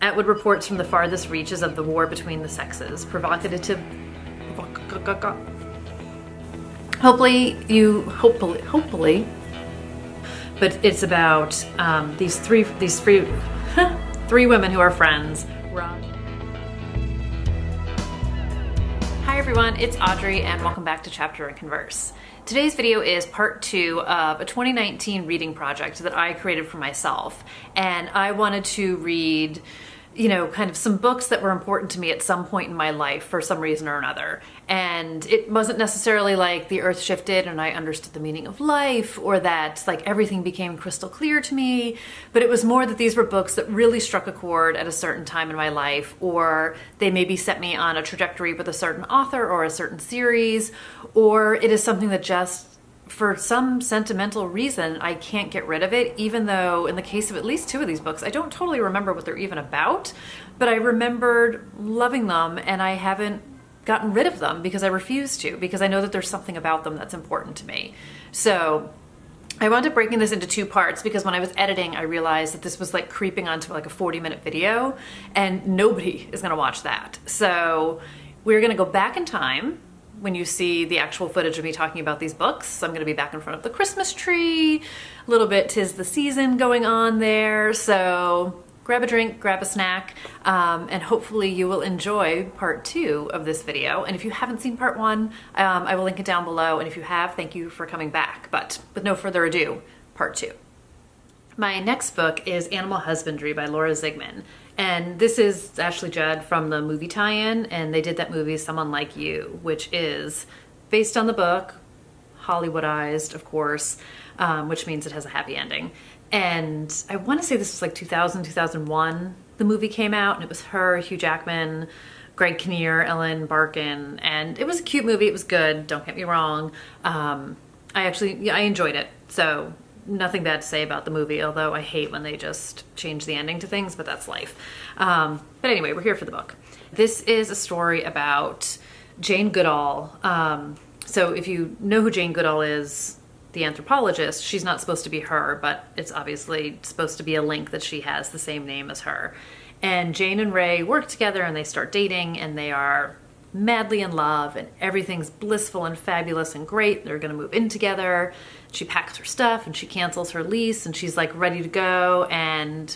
Atwood reports from the farthest reaches of the war between the sexes. Provocative. Hopefully. But it's about these three women who are friends. Hi everyone, it's Audrey and welcome back to Chapter and Converse. Today's video is part 2 of a 2019 reading project that I created for myself. And I wanted to read, kind of some books that were important to me at some point in my life for some reason or another. And it wasn't necessarily like the earth shifted and I understood the meaning of life, or that like everything became crystal clear to me, but it was more that these were books that really struck a chord at a certain time in my life, or they maybe set me on a trajectory with a certain author or a certain series, or it is something that just, for some sentimental reason, I can't get rid of it, even though in the case of at least 2 of these books, I don't totally remember what they're even about, but I remembered loving them and I haven't gotten rid of them because I refuse to, because I know that there's something about them that's important to me. So I wound up breaking this into 2 parts because when I was editing, I realized that this was like creeping onto like a 40-minute video and nobody is gonna watch that. So we're gonna go back in time. When you see the actual footage of me talking about these books, I'm going to be back in front of the Christmas tree, a little bit 'tis the season going on there, so grab a drink, grab a snack, and hopefully you will enjoy part 2 of this video. And if you haven't seen part 1, I will link it down below, and if you have, thank you for coming back. But with no further ado, part 2. My next book is Animal Husbandry by Laura Zigman. And this is Ashley Judd from the movie tie-in, and they did that movie Someone Like You, which is based on the book, Hollywoodized, of course, which means it has a happy ending. And I want to say this was like 2000, 2001, the movie came out, and it was her, Hugh Jackman, Greg Kinnear, Ellen Barkin, and it was a cute movie. It was good, don't get me wrong. I enjoyed it, so nothing bad to say about the movie, although I hate when they just change the ending to things, but that's life. But anyway, we're here for the book. This is a story about Jane Goodall. So if you know who Jane Goodall is, the anthropologist, she's not supposed to be her, but it's obviously supposed to be a link that she has the same name as her. And Jane and Ray work together and they start dating and they are madly in love and everything's blissful and fabulous and great. They're gonna move in together. She packs her stuff and she cancels her lease and she's like ready to go, and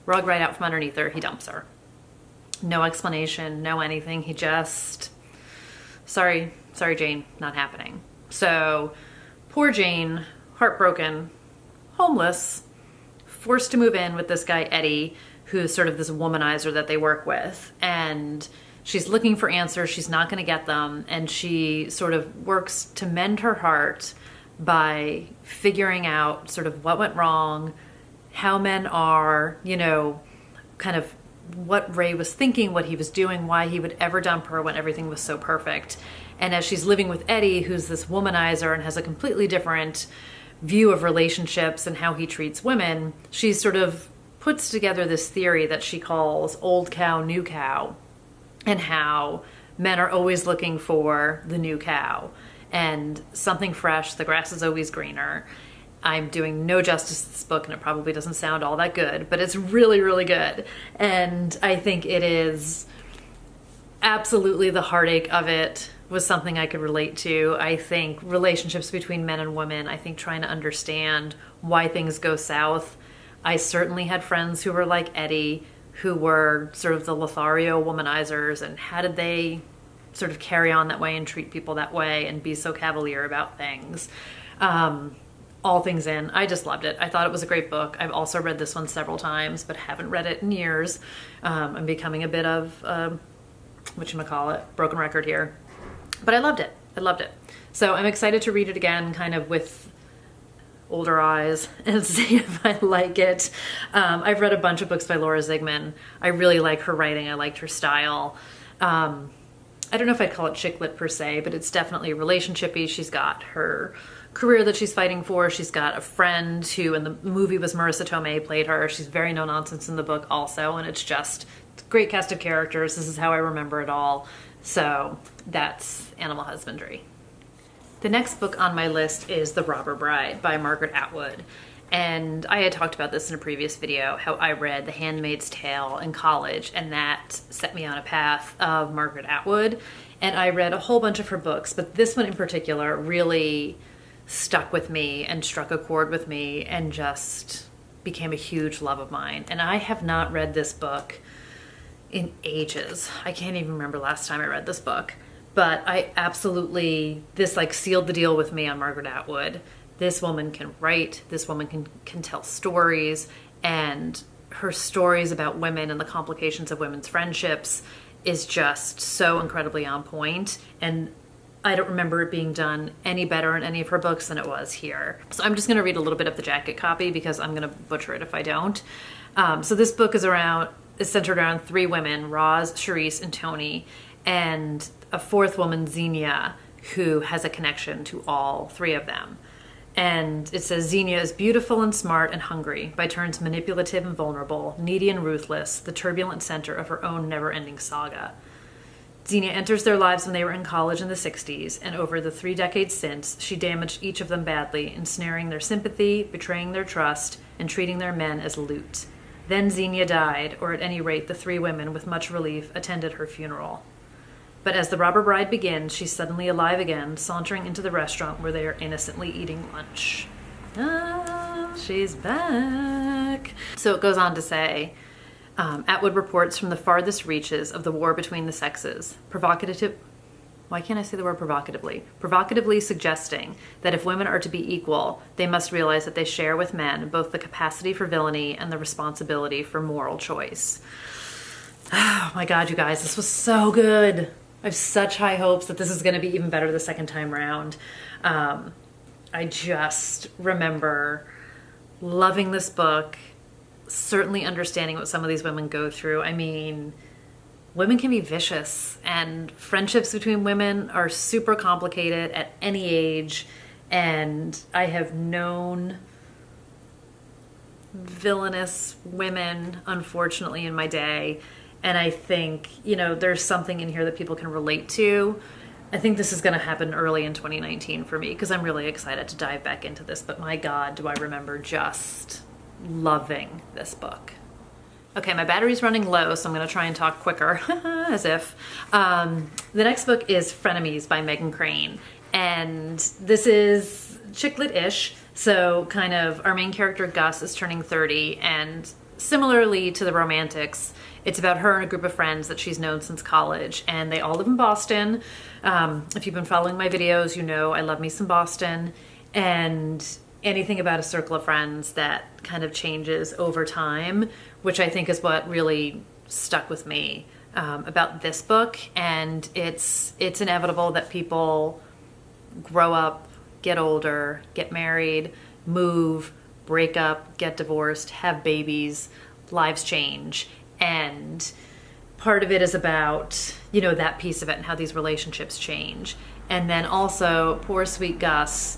rug right out from underneath her, he dumps her. No explanation, no anything. He just, sorry Jane, not happening. So poor Jane, heartbroken, homeless, forced to move in with this guy Eddie, who's sort of this womanizer that they work with, and she's looking for answers. She's not going to get them, and she sort of works to mend her heart by figuring out sort of what went wrong, how men are, kind of what Ray was thinking, what he was doing, why he would ever dump her when everything was so perfect. And as she's living with Eddie, who's this womanizer and has a completely different view of relationships and how he treats women, she sort of puts together this theory that she calls old cow, new cow, and how men are always looking for the new cow and something fresh. The grass is always greener. I'm doing no justice to this book and it probably doesn't sound all that good, but it's really, really good. And I think it is absolutely, the heartache of it was something I could relate to. I think relationships between men and women, I think trying to understand why things go south. I certainly had friends who were like Eddie, who were sort of the Lothario womanizers, and how did they sort of carry on that way and treat people that way and be so cavalier about things. All things in. I just loved it. I thought it was a great book. I've also read this one several times, but haven't read it in years. I'm becoming a bit of, broken record here. But I loved it. I loved it. So I'm excited to read it again, kind of with older eyes, and see if I like it. I've read a bunch of books by Laura Zigman. I really like her writing. I liked her style. I don't know if I'd call it chick lit per se, but it's definitely relationship-y. She's got her career that she's fighting for. She's got a friend who in the movie was Marissa Tomei, played her. She's very no nonsense in the book also, and it's just a great cast of characters. This is how I remember it all. So that's Animal Husbandry. The next book on my list is The Robber Bride by Margaret Atwood. And I had talked about this in a previous video, how I read The Handmaid's Tale in college, and that set me on a path of Margaret Atwood. And I read a whole bunch of her books, but this one in particular really stuck with me and struck a chord with me and just became a huge love of mine. And I have not read this book in ages. I can't even remember last time I read this book, but I absolutely, this like sealed the deal with me on Margaret Atwood. This woman can write, this woman can tell stories, and her stories about women and the complications of women's friendships is just so incredibly on point. And I don't remember it being done any better in any of her books than it was here. So I'm just going to read a little bit of the jacket copy because I'm going to butcher it if I don't. So this book is centered around three women, Roz, Charisse, and Tony, and a fourth woman, Xenia, who has a connection to all three of them. And it says, Xenia is beautiful and smart and hungry, by turns manipulative and vulnerable, needy and ruthless, the turbulent center of her own never-ending saga. Xenia enters their lives when they were in college in the 60s, and over the 3 decades since, she damaged each of them badly, ensnaring their sympathy, betraying their trust, and treating their men as loot. Then Xenia died, or at any rate the three women, with much relief, attended her funeral. But as the robber bride begins, she's suddenly alive again, sauntering into the restaurant where they are innocently eating lunch. Ah, she's back. So it goes on to say, Atwood reports from the farthest reaches of the war between the sexes, why can't I say the word provocatively? Provocatively suggesting that if women are to be equal, they must realize that they share with men both the capacity for villainy and the responsibility for moral choice. Oh my God, you guys, this was so good. I have such high hopes that this is going to be even better the second time around. I just remember loving this book, certainly understanding what some of these women go through. I mean, women can be vicious, and friendships between women are super complicated at any age. And I have known villainous women, unfortunately, in my day. And I think, there's something in here that people can relate to. I think this is going to happen early in 2019 for me because I'm really excited to dive back into this. But my God, do I remember just loving this book. Okay, my battery's running low, so I'm going to try and talk quicker, as if. The next book is Frenemies by Megan Crane. And this is chick lit-ish. So kind of our main character, Gus, is turning 30. And similarly to the Romantics, it's about her and a group of friends that she's known since college, and they all live in Boston. If you've been following my videos, you know I love me some Boston, and anything about a circle of friends that kind of changes over time, which I think is what really stuck with me about this book. And it's inevitable that people grow up, get older, get married, move, break up, get divorced, have babies, lives change. And part of it is about, that piece of it and how these relationships change. And then also, poor sweet Gus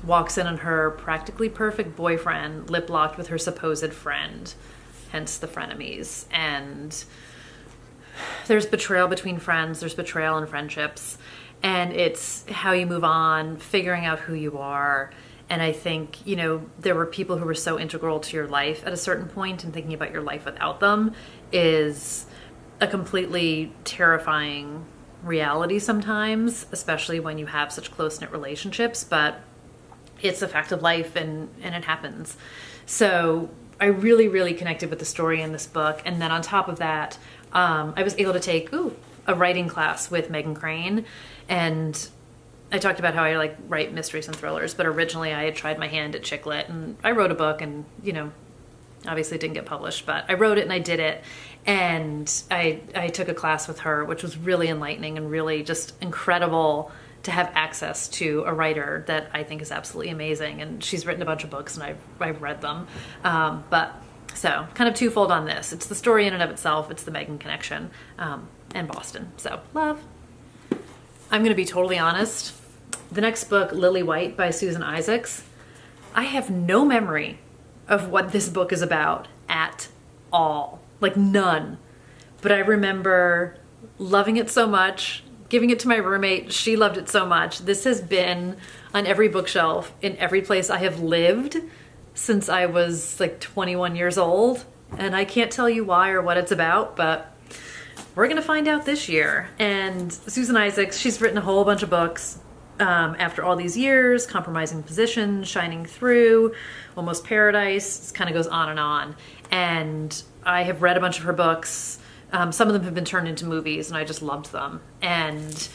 walks in on her practically perfect boyfriend lip-locked with her supposed friend, hence the frenemies. And there's betrayal between friends, there's betrayal in friendships, and it's how you move on, figuring out who you are. And I think, there were people who were so integral to your life at a certain point, and thinking about your life without them is a completely terrifying reality sometimes, especially when you have such close-knit relationships, but it's a fact of life and it happens. So I really, really connected with the story in this book. And then on top of that, I was able to take a writing class with Megan Crane, and I talked about how I write mysteries and thrillers, but originally I had tried my hand at chick lit, and I wrote a book and, obviously it didn't get published, but I wrote it and I did it. And I took a class with her, which was really enlightening and really just incredible to have access to a writer that I think is absolutely amazing. And she's written a bunch of books and I've read them. So kind of twofold on this. It's the story in and of itself. It's the Megan connection, and Boston. So love. I'm going to be totally honest. The next book, Lilly White by Susan Isaacs, I have no memory of what this book is about at all. None. But I remember loving it so much, giving it to my roommate. She loved it so much. This has been on every bookshelf in every place I have lived since I was like 21 years old. And I can't tell you why or what it's about, but we're gonna find out this year. And Susan Isaacs, she's written a whole bunch of books after all these years: Compromising Position, Shining Through, Almost Paradise. It kind of goes on and on. And I have read a bunch of her books. Some of them have been turned into movies, and I just loved them. And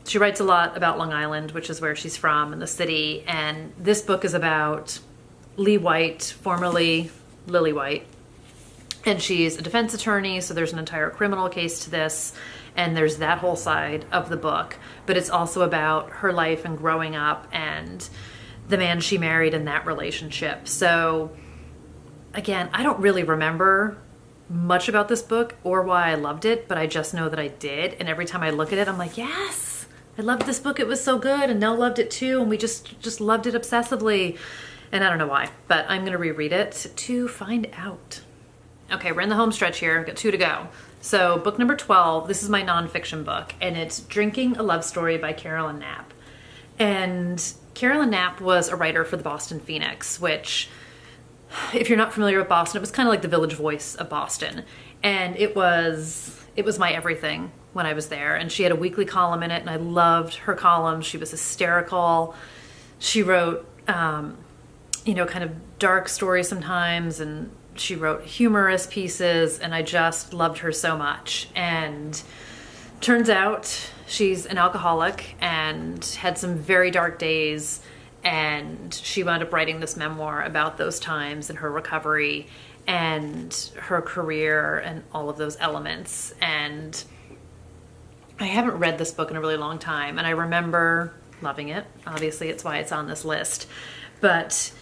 she writes a lot about Long Island, which is where she's from, and the city. And this book is about Lee White, formerly Lilly White. And she's a defense attorney, so there's an entire criminal case to this, and there's that whole side of the book. But it's also about her life and growing up and the man she married in that relationship. So again, I don't really remember much about this book or why I loved it, but I just know that I did. And every time I look at it, I'm like, yes, I loved this book. It was so good. And Nell loved it too. And we just loved it obsessively. And I don't know why, but I'm going to reread it to find out. Okay, we're in the home stretch here. I've got 2 to go. So book number 12, this is my nonfiction book, and it's Drinking a Love Story by Carolyn Knapp. And Carolyn Knapp was a writer for the Boston Phoenix, which, if you're not familiar with Boston, it was kind of like the Village Voice of Boston. And it was my everything when I was there. And she had a weekly column in it, and I loved her column. She was hysterical. She wrote, kind of dark stories sometimes, and she wrote humorous pieces, and I just loved her so much. And turns out she's an alcoholic and had some very dark days, and she wound up writing this memoir about those times and her recovery and her career and all of those elements. And I haven't read this book in a really long time, and I remember loving it. Obviously, it's why it's on this list. But,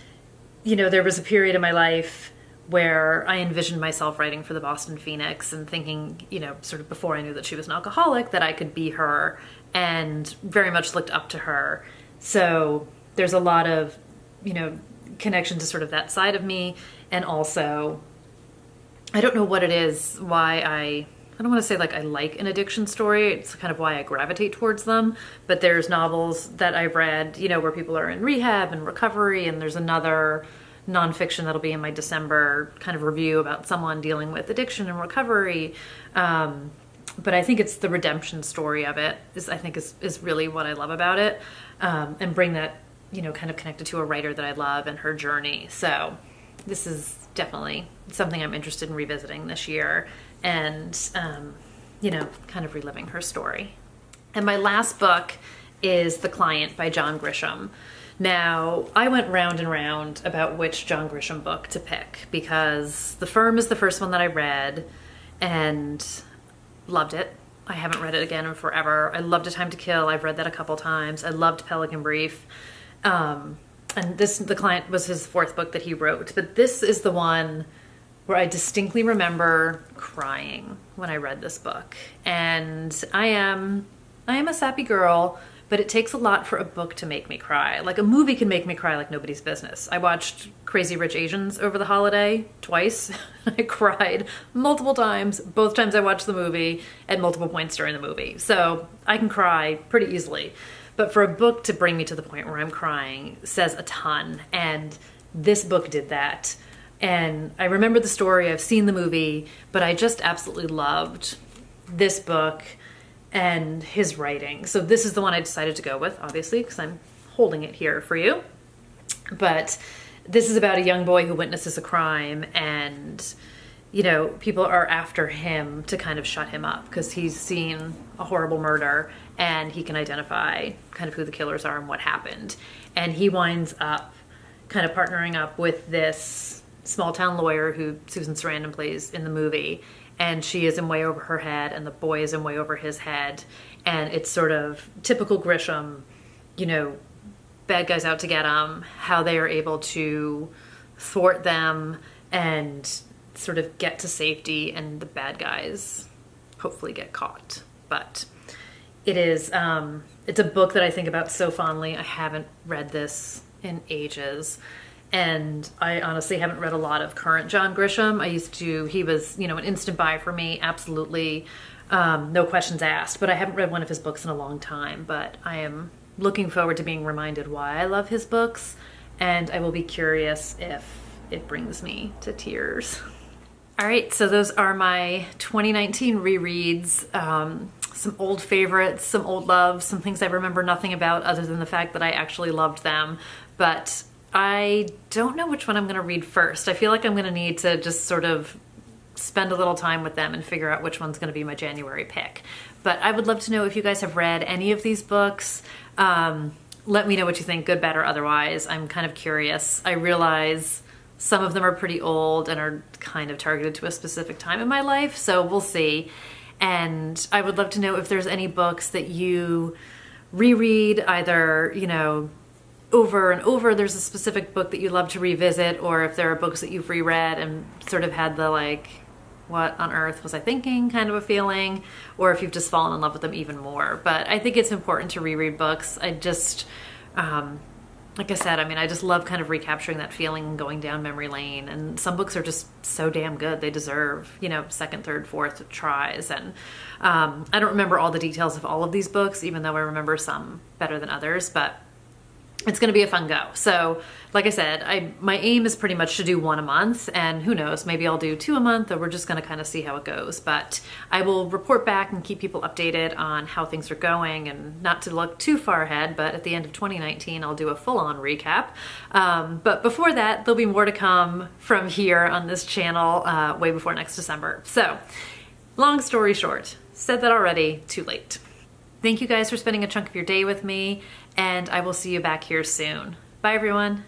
there was a period in my life where I envisioned myself writing for the Boston Phoenix and thinking, sort of before I knew that she was an alcoholic, that I could be her, and very much looked up to her. So there's a lot of, connection to sort of that side of me. And also, I don't know what it is, why I don't want to say like I like an addiction story. It's kind of why I gravitate towards them. But there's novels that I've read, where people are in rehab and recovery, and there's another nonfiction that'll be in my December kind of review about someone dealing with addiction and recovery. But I think it's the redemption story of it is really what I love about it. And bring that, kind of connected to a writer that I love and her journey. So this is definitely something I'm interested in revisiting this year and, kind of reliving her story. And my last book is The Client by John Grisham. Now, I went round and round about which John Grisham book to pick, because The Firm is the first one that I read and loved it. I haven't read it again in forever. I loved A Time to Kill. I've read that a couple times. I loved Pelican Brief. And The Client was his 4th book that he wrote. But this is the one where I distinctly remember crying when I read this book. And I am a sappy girl, but it takes a lot for a book to make me cry. Like, a movie can make me cry like nobody's business. I watched Crazy Rich Asians over the holiday twice. I cried multiple times, both times I watched the movie, at multiple points during the movie. So I can cry pretty easily. But for a book to bring me to the point where I'm crying says a ton. And this book did that. And I remember the story, I've seen the movie, but I just absolutely loved this book and his writing. So this is the one I decided to go with, obviously, because I'm holding it here for you. But this is about a young boy who witnesses a crime, and, people are after him to kind of shut him up because he's seen a horrible murder and he can identify kind of who the killers are and what happened. And he winds up kind of partnering up with this small town lawyer who Susan Sarandon plays in the movie. And she is in way over her head, and the boy is in way over his head. And it's sort of typical Grisham, bad guys out to get them, how they are able to thwart them and sort of get to safety, and the bad guys hopefully get caught. But it is, it's a book that I think about so fondly. I haven't read this in ages. And I honestly haven't read a lot of current John Grisham. He was, an instant buy for me, absolutely, no questions asked. But I haven't read one of his books in a long time. But I am looking forward to being reminded why I love his books. And I will be curious if it brings me to tears. All right, so those are my 2019 rereads. Some old favorites, some old loves, some things I remember nothing about other than the fact that I actually loved them. But I don't know which one I'm going to read first. I feel like I'm going to need to just sort of spend a little time with them and figure out which one's going to be my January pick. But I would love to know if you guys have read any of these books. Let me know what you think, good, bad, or otherwise. I'm kind of curious. I realize some of them are pretty old and are kind of targeted to a specific time in my life, so we'll see. And I would love to know if there's any books that you reread, either, over and over. There's a specific book that you love to revisit, or if there are books that you've reread and sort of had the what on earth was I thinking kind of a feeling, or if you've just fallen in love with them even more. But I think it's important to reread books. I just, like I said, I just love kind of recapturing that feeling, going down memory lane. And some books are just so damn good. They deserve, second, third, fourth tries. And I don't remember all the details of all of these books, even though I remember some better than others. But it's going to be a fun go. So like I said, my aim is pretty much to do one a month, and who knows, maybe I'll do 2 a month, or we're just going to kind of see how it goes. But I will report back and keep people updated on how things are going, and not to look too far ahead, but at the end of 2019, I'll do a full-on recap. But before that, there'll be more to come from here on this channel way before next December. So long story short, said that already, too late. Thank you guys for spending a chunk of your day with me, and I will see you back here soon. Bye, everyone.